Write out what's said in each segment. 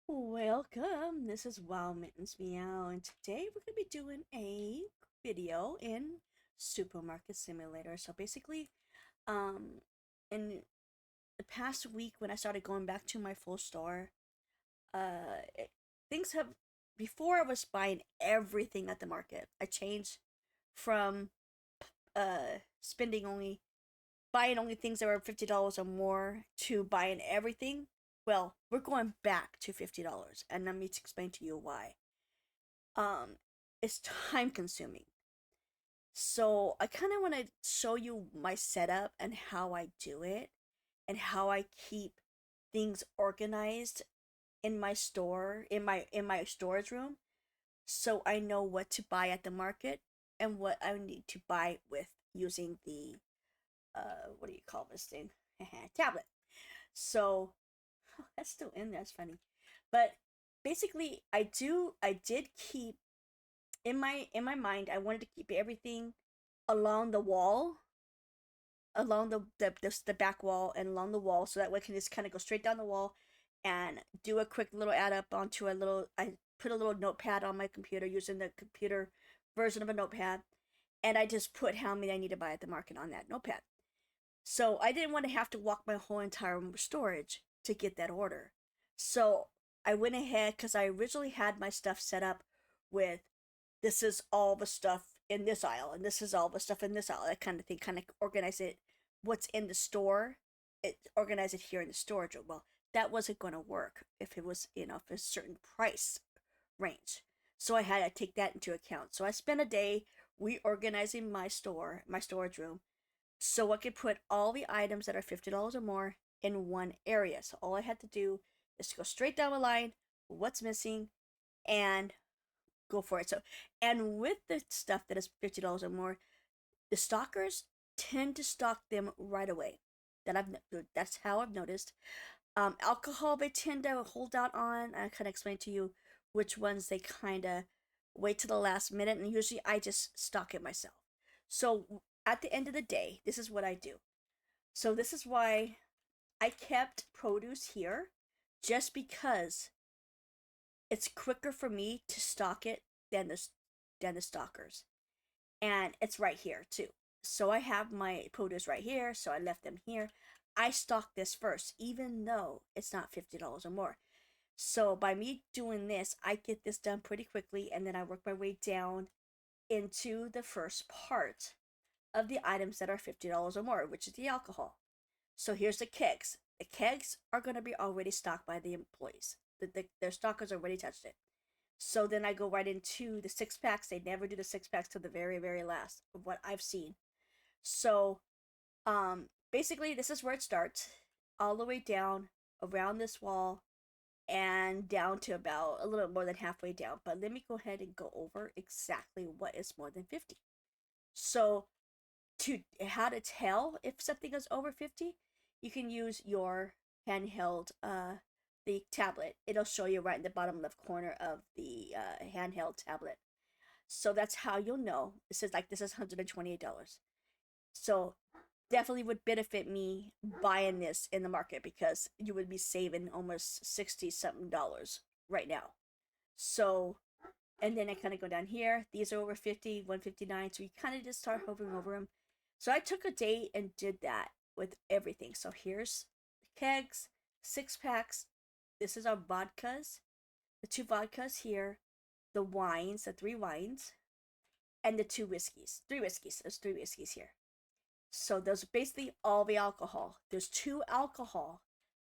Welcome, this is Wild Mittens Meow, and today we're going to be doing a video in Supermarket Simulator. So basically, in the past week when I started going back to my full store, things have, before I was buying everything at the market. I changed from, spending only, buying only things that were $50 or more to buying everything. Well, we're going back to $50, and let me explain to you why. um it's time consuming. So I kind of want to show you my setup and how I do it and how I keep things organized in my store, in my storage room, so I know what to buy at the market and what I need to buy with using the what do you call this thing? Tablet. So that's still in there. That's funny. But basically I did keep in my mind, I wanted to keep everything along the wall, along the back wall and along the wall, so that way I can just kind of go straight down the wall and do a quick little add up onto a little. I put a little notepad on my computer using the computer version of a notepad, and I just put how many I need to buy at the market on that notepad. So I didn't want to have to walk my whole entire storage to get that order. So I went ahead because I originally had my stuff set up with, this is all the stuff in this aisle and this is all the stuff in this aisle, that kind of thing, kind of organize it, what's in the store, it organize it here in the storage room. Well, that wasn't going to work if it was, for a certain price range. So I had to take that into account. So I spent a day reorganizing my storage room, so I could put all the items that are $50 or more in one area. So all I had to do is go straight down the line, what's missing, and go for it. So, and with the stuff that is $50 or more, the stalkers tend to stock them right away. That's how I've noticed. Alcohol they tend to hold out on. I kind of explain to you which ones they kind of wait to the last minute, and usually I just stock it myself. So at the end of the day, this is what I do. So this is why I kept produce here, just because it's quicker for me to stock it than the stalkers, and it's right here too. So I have my produce right here, so I left them here. I stock this first, even though it's not $50 or more. So by me doing this, I get this done pretty quickly, and then I work my way down into the first part of the items that are $50 or more, which is the alcohol. So here's the kegs. The kegs are going to be already stocked by the employees. Their stockers already touched it. So then I go right into the six packs. They never do the six packs to the very, very last of what I've seen. So, basically, this is where it starts, all the way down around this wall and down to about a little more than halfway down. But let me go ahead and go over exactly what is more than 50. So, to how to tell if something is over 50, you can use your handheld, the tablet. It'll show you right in the bottom left corner of the handheld tablet. So that's how you'll know. It says like this is $128. So definitely would benefit me buying this in the market, because you would be saving almost 60 something dollars right now. So, and then I kind of go down here. These are over 50, 159. So you kind of just start hovering over them. So I took a day and did that with everything. So here's the kegs, six packs. This is our vodkas, the two vodkas here, the wines, the three wines, and the two whiskeys. Three whiskeys. There's three whiskeys here. So those are basically all the alcohol. There's two alcohol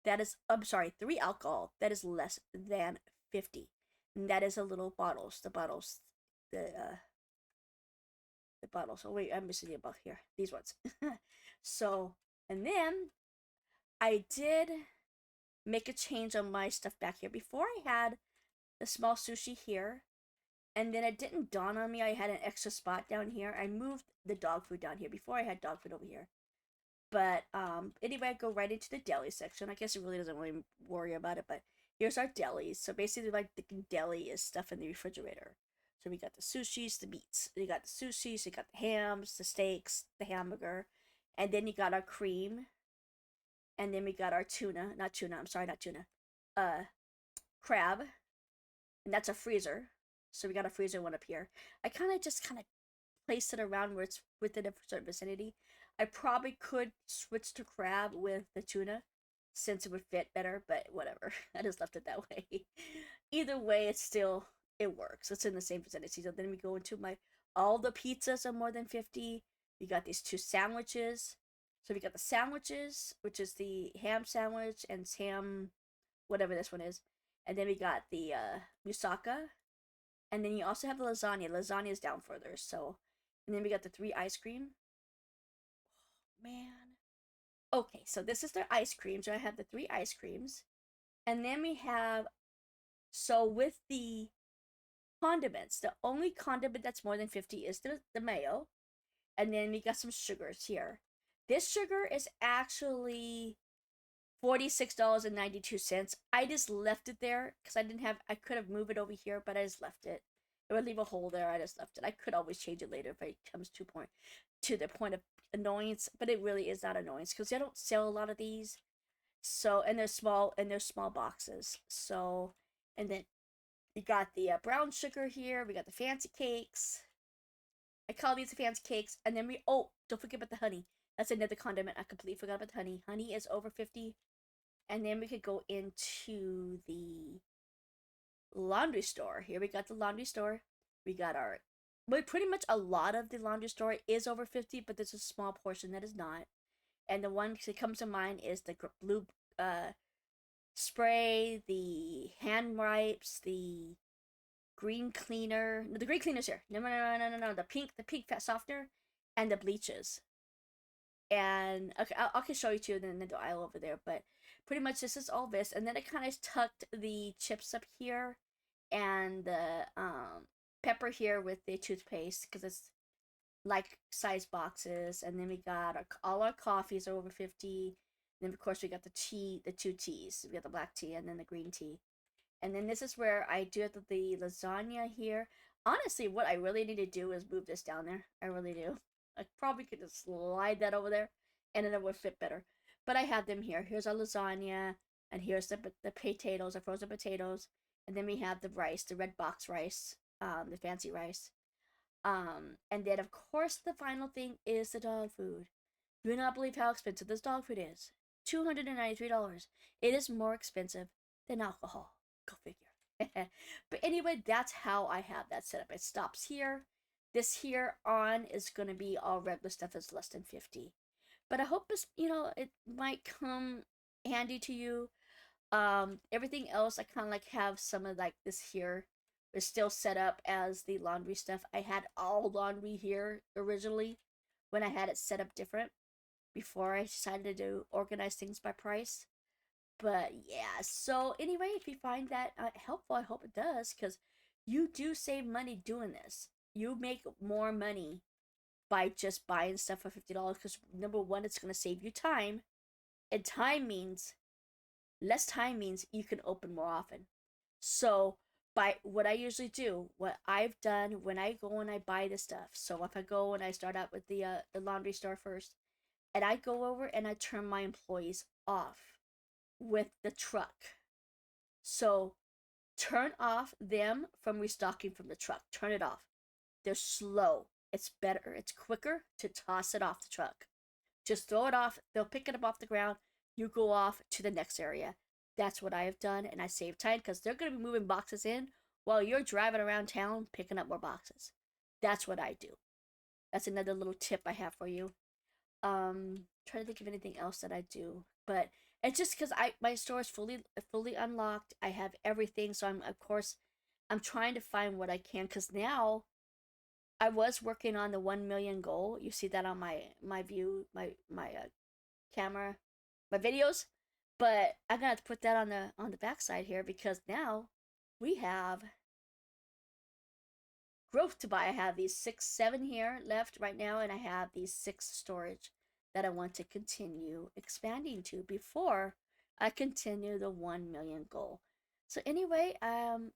that is, I'm sorry, three alcohol that is less than 50. And that is the little bottles. The the bottles. Oh wait, I'm missing the above here. These ones. So, and then I did make a change on my stuff back here. Before I had the small sushi here, and then it didn't dawn on me I had an extra spot down here. I moved the dog food down here. Before I had dog food over here. But anyway, I go right into the deli section. I guess it really doesn't really worry about it, but here's our delis. So basically, like, the deli is stuff in the refrigerator. So we got the sushis, the meats. You got the sushis, you got the hams, the steaks, the hamburger, and then you got our cream, and then we got our tuna. Not tuna. I'm sorry, not tuna. Uh, crab, and that's a freezer. So we got a freezer one up here. I kind of placed it around where it's within a certain vicinity. I probably could switch to crab with the tuna since it would fit better, but whatever. I just left it that way. Either way, it works. It's in the same vicinity. So then we go into my all the pizzas are more than 50. We got these two sandwiches. So we got the sandwiches, which is the ham sandwich and ham whatever this one is. And then we got the moussaka. And then you also have the lasagna. Lasagna is down further. So, and then we got the 3 ice cream. Oh, man. Okay, so this is their ice creams. So I have the 3 ice creams. And then we have, so with the condiments, the only condiment that's more than 50 is the mayo. And then we got some sugars here. This sugar is actually $46.92. I just left it there because I could have moved it over here, but I just left it. It would leave a hole there. I just left it. I could always change it later if it comes to the point of annoyance, but it really is not annoyance because they don't sell a lot of these. So, and they're small boxes. So, and then we got the brown sugar here. We got the fancy cakes. I call these the fancy cakes. And then don't forget about the honey. That's another condiment. I completely forgot about the honey. Honey is over 50. And then we could go into the laundry store. Here we got the laundry store. We got but pretty much a lot of the laundry store is over 50, but there's a small portion that is not. And the one that comes to mind is the blue spray, the hand wipes, the green cleaner. No, the green cleaner's here. No. The pink fat softener, and the bleaches. And okay, I can show you too in the aisle over there, but pretty much this is all this. And then I kind of tucked the chips up here and the pepper here with the toothpaste because it's like size boxes. And then we got all our coffees are over 50. And then of course we got the 2 teas. We got the black tea and then the green tea. And then this is where I do the lasagna here. Honestly, what I really need to do is move this down there. I really do. I probably could just slide that over there and then it would fit better. But I have them here. Here's our lasagna and here's the potatoes, the frozen potatoes. And then we have the rice, the red box rice, the fancy rice. And then of course the final thing is the dog food. You do not believe how expensive this dog food is. $293. It is more expensive than alcohol. Go figure. But anyway, that's how I have that set up. It stops here. This here on is going to be all regular stuff that's less than 50. But I hope it might come handy to you. Everything else I kind of like have some of like this here is still set up as the laundry stuff. I had all laundry here originally when I had it set up different before I decided to organize things by price. But yeah, so anyway, if you find that helpful, I hope it does because you do save money doing this. You make more money by just buying stuff for $50 because number one, it's going to save you time, and less time means you can open more often. So by what I usually do, what I've done when I go and I buy the stuff. So if I go and I start out with the laundry store first, and I go over and I turn my employees off with the truck. So turn off them from restocking from the truck. Turn it off. They're slow. It's better. It's quicker to toss it off the truck. Just throw it off. They'll pick it up off the ground. You go off to the next area. That's what I have done, and I save time because they're going to be moving boxes in while you're driving around town picking up more boxes. That's what I do. That's another little tip I have for you. Trying to think of anything else that I do, but it's just because my store is fully unlocked. I have everything, so I'm trying to find what I can because now I was working on the 1 million goal. You see that on my view, my camera, my videos, but I'm gonna have to put that on the backside here because now we have growth to buy. I have these 7 here left right now, and I have these 6 storage that I want to continue expanding to before I continue the 1 million goal. So anyway,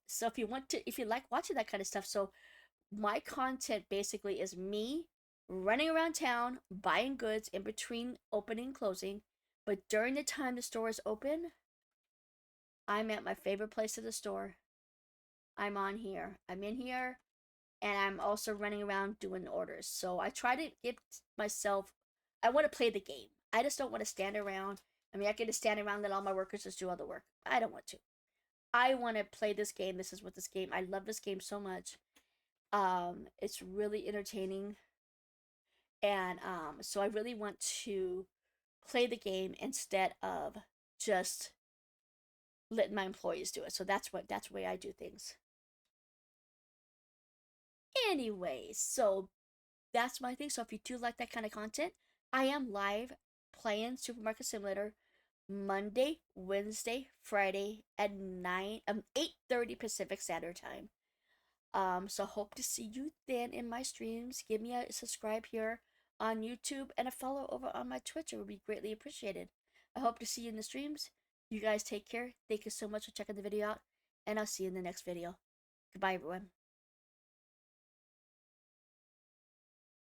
so if you like watching that kind of stuff, so my content basically is me running around town buying goods in between opening and closing, but during the time the store is open, I'm at my favorite place of the store. I'm on here. I'm in here, and I'm also running around doing orders. So I try to give myself. I want to play the game. I just don't want to stand around. I mean, I can just stand around and let all my workers just do all the work. I don't want to. I want to play this game. This is what this game. I love this game so much. It's really entertaining, and so I really want to play the game instead of just letting my employees do it. So that's the way I do things. Anyways, so that's my thing. So if you do like that kind of content, I am live playing Supermarket Simulator Monday, Wednesday, Friday at 8:30 Pacific Standard Time. So hope to see you then in my streams. Give me a subscribe here on YouTube and a follow over on my Twitch. It would be greatly appreciated. I hope to see you in the streams. You guys take care. Thank you so much for checking the video out, and I'll see you in the next video. Goodbye, everyone.